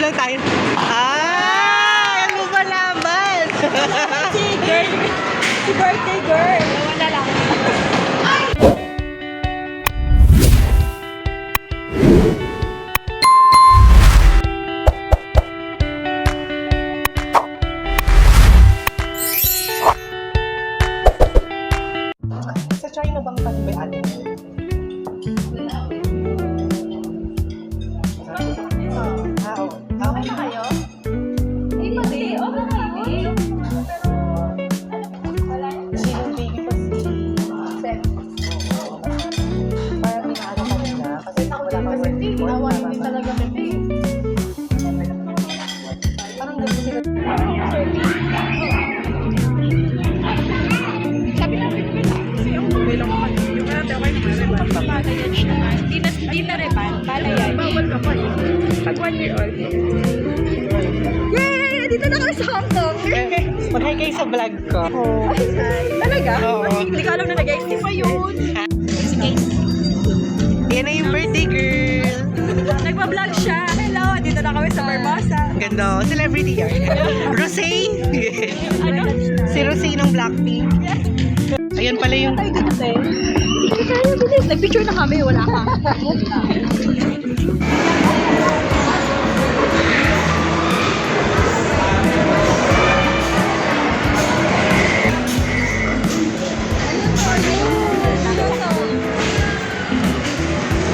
Bilang tayo. Ay! Ang lumalaban! Si birthday girl. Wala lang. Sa China bang may ate? Oo. Okay na kayo? Hindi. Okay na hindi. Sinong baby pa Sex. parang inaano ka nila kasi wala kang Kasi hindi. Awayin din talaga kami. parang ganun sila. Sabi na kasi ang mobile ako yung ate okay naman. Papalayan siya. Hindi na reban. Palayan. Bawal ka pa eh. Pag 1 year old. Yay! Dito na kami sa Hong Kong. Mag-hi kayo sa vlog ko. Talaga? Oo. Hindi ka alam na nag-exist pa yun. Sige. Yan na yung birthday girl. Nagpa-vlog siya. Hello, dito na kami sa Barbosa. Ganda. Celebrity yan. Rosé. Si Rosé ng Blackpink. Ayan pala yung... Tayo dito, te. Hindi kaya, bilis. Nag-picture na kami. Wala ka.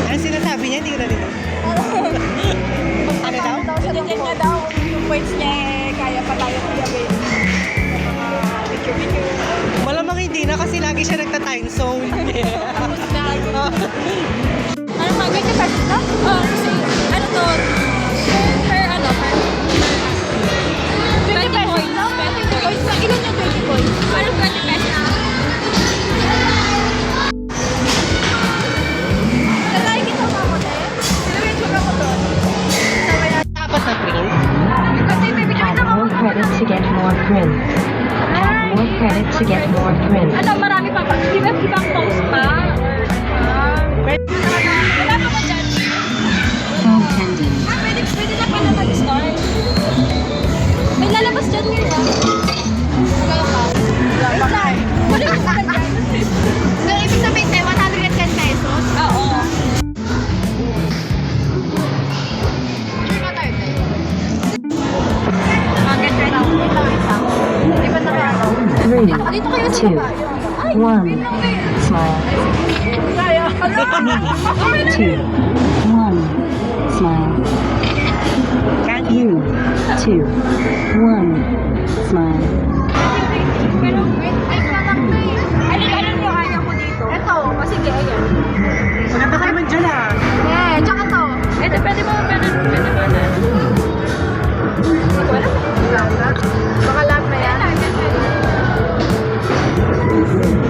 Ano sinasabi niya? Hindi ko narinig. Ano daw? Ganyan niya daw. Yung points niya eh, kaya pa tayo tiyabin. Mga picture-picture. Malamang hindi na kasi lagi siya nagta-time zone. Ano mga ganyan pa? Oh, kasi ano to? Per ano? Per 20 points. 20 points. Ilan yung 20 points? Parang 20 pesos. Nalain kita ako, te. Sino yung tsura ko doon? Tapos na print. Kasi may picture na ako. More credit to get more prints. More credit to get more prints. Ano, marami pa ba? Ibang post pa? Wala pa ba dyan? Phone pending. Pwede na pala mag-start. May lalabas dyan ngayon. Kaya ka? Wala pa. Wala pa ba dyan? So, ibig sabihin tayo, 110 pesos? Oo. Sure na tayo tayo. Maganda rin ako. Di ba naka-ako? 3, Dito kayo sa 2, baba. Ay, 1. wait lang eh. Smile. Kaya. Ano? 2, 1. Smile. You. 2, 1. Smile. Pero wait, ay parang may... Alin yung kaya ko dito? Ito, o sige, ayan. Wala pa kayo man dyan ah. Eh, tsaka to. Ito, pwede ba na? Hindi ko alam. Baka lahat na yan.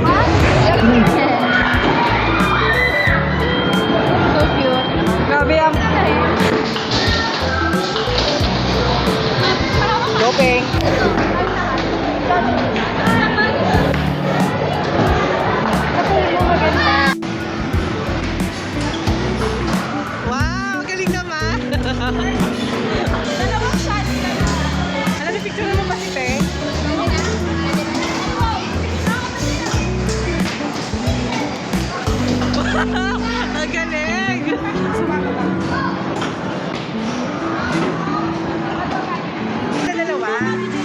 What? So cute. Grabe ang... Gopeng. Wow, galing naman. Dalawang shot. Alam ni picture mo ba si Te? Ang galing. Sa dalawa?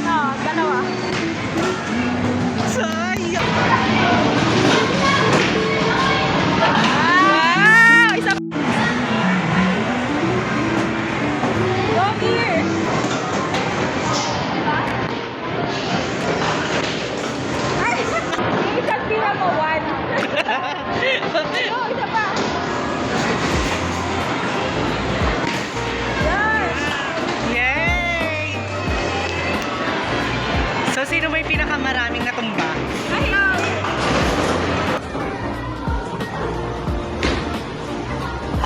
Oo, dalawa. Sayang. Wow! Isa pa. Go here. Ay! Isang pira mo, one. Go, isa pa. Yan. Yay! So, sino may pinakamaraming natumba? Ay,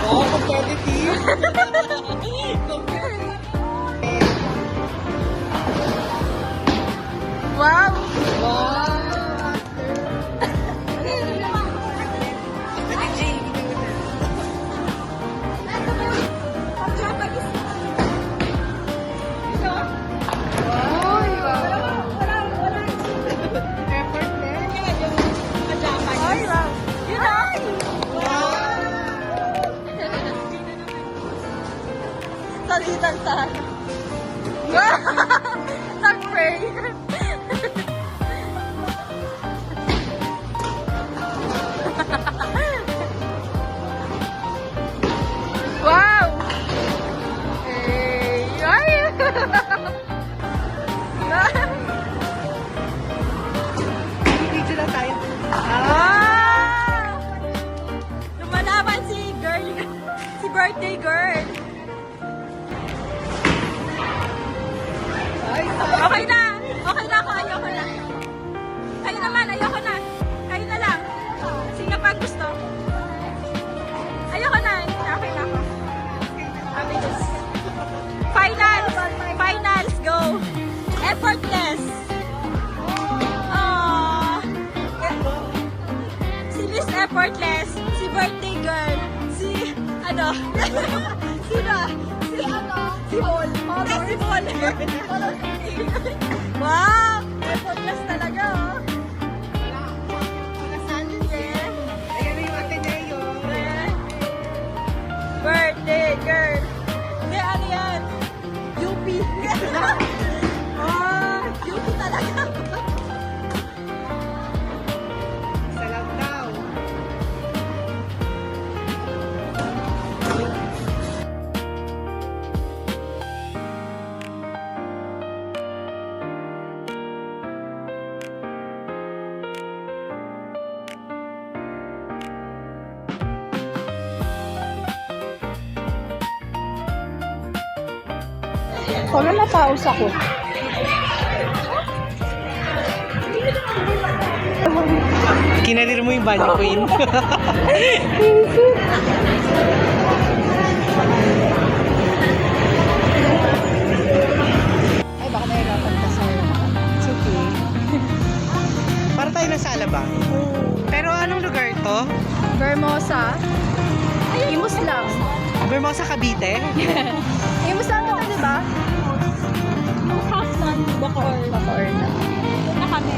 Oh, competitive! wow! Wow! magitan sa nag-pray. Wow! Hey, ay! Video na tayo. Ah! Lumalaban si girl, si birthday girl. Okay na ako, ayoko na. Kayo naman, ayoko na. Kayo na lang. Sino pa gusto? Ayoko na, okay na ako. Finals, go. Effortless. Aww. Si Miss Effortless, si birthday girl, si ano? Sino? Si ano? Si Bol. Si Bol. Wow! Effortless talaga, oh. Yeah. Ayan na yung Ateneo. Yeah. Birthday girl. Hindi, ano yan? UP. Oh, UP talaga. Salam daw. Kaya na-pause ako. Kinarir mo yung Bunny Queen. Ay, baka nahirapan ka sa It's okay. Para tayo nasa Alabang. Pero anong lugar to? Vermosa. Imus lang. Vermosa, Cavite? Imus lang ito, di ba? Halfman, Bacoor. Bacoor na. Doon na kami.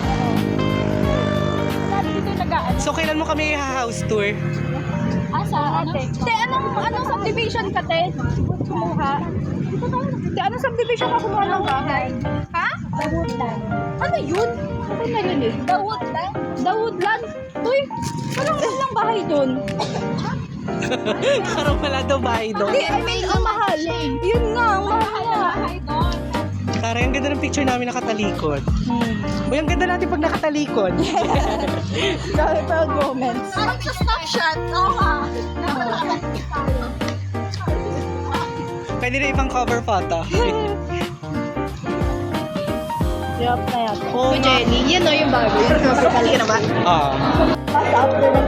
Dati dito nag-aan. So, kailan mo kami house tour? Asa? Te, anong subdivision ka, te? Kumuha? Te, anong subdivision ka kumuha ng bahay? Ha? The Woodland. Ano yun? Ako narinig. The Woodland? The Woodland? Uy, walang lang bahay dun. Parang wala daw bahay doon. Hindi, I mean, ang mahal. Yun nga, ang mahal na. Tara, ang ganda ng picture namin nakatalikod. Uy, ang ganda natin pag nakatalikod. Very proud moments. Parang sa snapshot. Oo nga. Pwede na ibang cover photo. Yup na yan. Oo nga. Jenny, yun o yung bago. Sige na ba? Oo.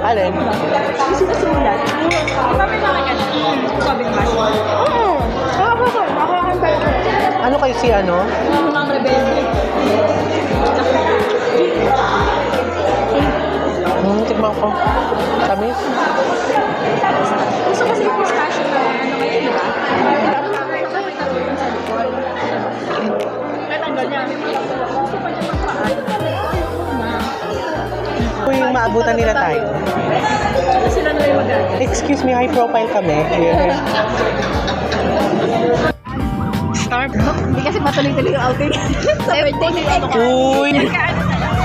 Alin? Yung sinusulat. Sabi na ka sabi ba? Oo. Ano kayo si ano? Mga rebelde. Tignan ko. Tamis? Gusto kasi yung pistachio na ano kayo, di ba? Katanggal niya. Gusto pa niya magpaan. Kung yung maabutan nila tayo. Sila na yung mag-ano. Excuse me, high profile kami. Starbucks. Hindi kasi matuloy-tuloy yung outing. Sa birthday ni Eka. Uy! Nagkaano na lang.